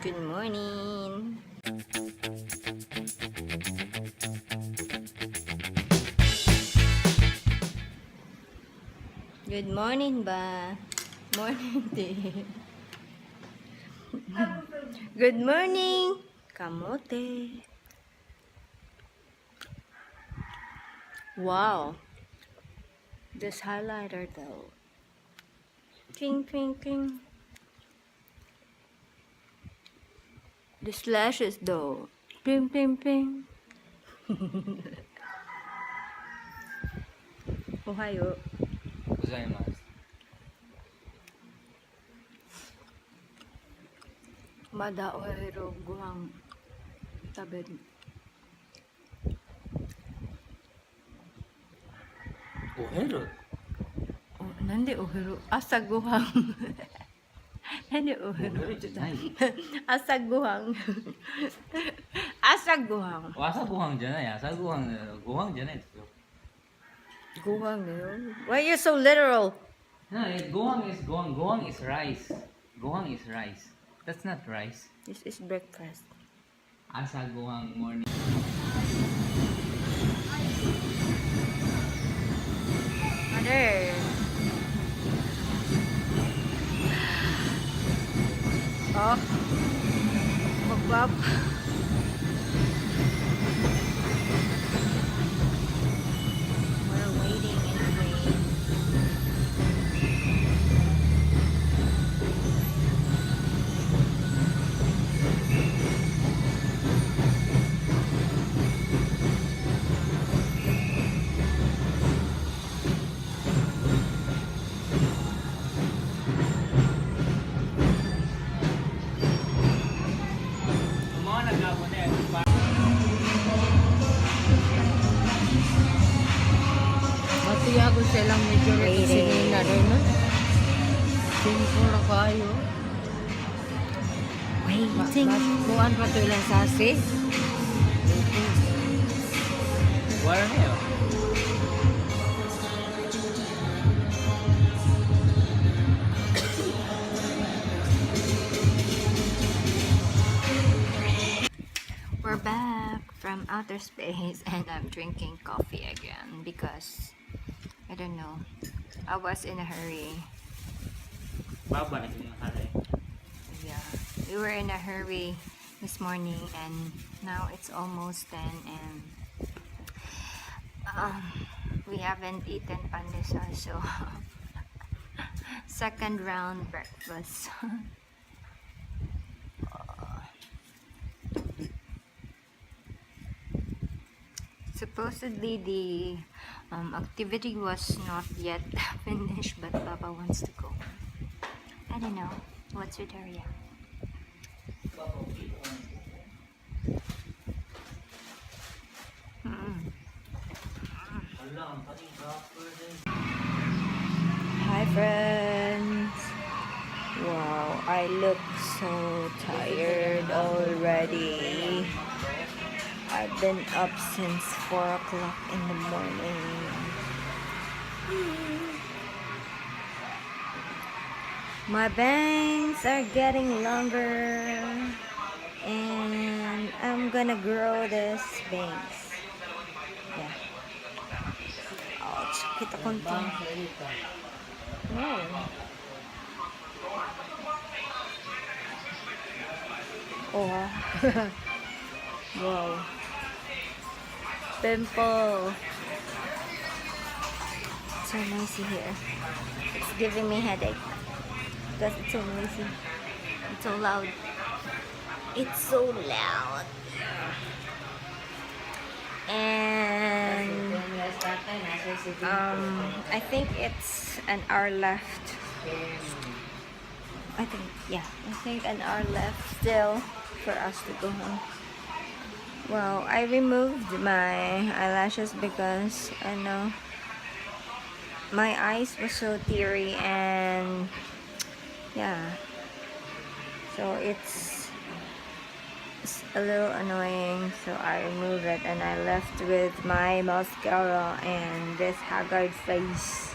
Good morning. Good morning ba? Morning day. Good morning. Kamote. Wow. This highlighter though. Ping, ping, ping. This lashes though. Ping, ping, ping. Ohayo. Gozaimasu. Mada ohayo gohan taberu. Oheru? Nande ohayo? Asa gohan. Nande ohayo? Asa gohan. Asa gohan. 朝ごはんじゃない、朝ごはん、ご飯じゃないですよ。 Gohan ngayon? Why are you so literal? No, gohan is gohan. Gohan is rice. Gohan is rice. That's not rice. This is breakfast. Asa gohan morning. Mother. Oh. Maglap. We're waiting in the rain. Kumana ka po na yan. Mati ako silang medyo sinina rin na. Simple na kayo. Waiting. Kuhan pa ito ilang sasi. Wala na yun. We're back from outer space and I'm drinking coffee again because I don't know. I was in a hurry. Baba na yung hari. Yeah, we were in a hurry this morning and now it's almost 10 and we haven't eaten pandesal, so second round breakfast. Supposedly the activity was not yet finished, but Papa wants to go. I don't know. What's your area? Hi friends. Wow, I look so tired already. I've been up since 4 o'clock in the morning. My bangs are getting longer and I'm gonna grow this bangs. Yeah. Ouch, kita konti. No. Oh, wow. Wow. Pimple. It's so noisy here. It's giving me headache because it's so noisy. It's so loud. It's so loud. And I think it's an hour left. I think an hour left still for us to go home. Well, I removed my eyelashes because I know my eyes were so teary and yeah, so it's a little annoying, so I removed it and I left with my mascara and this haggard face.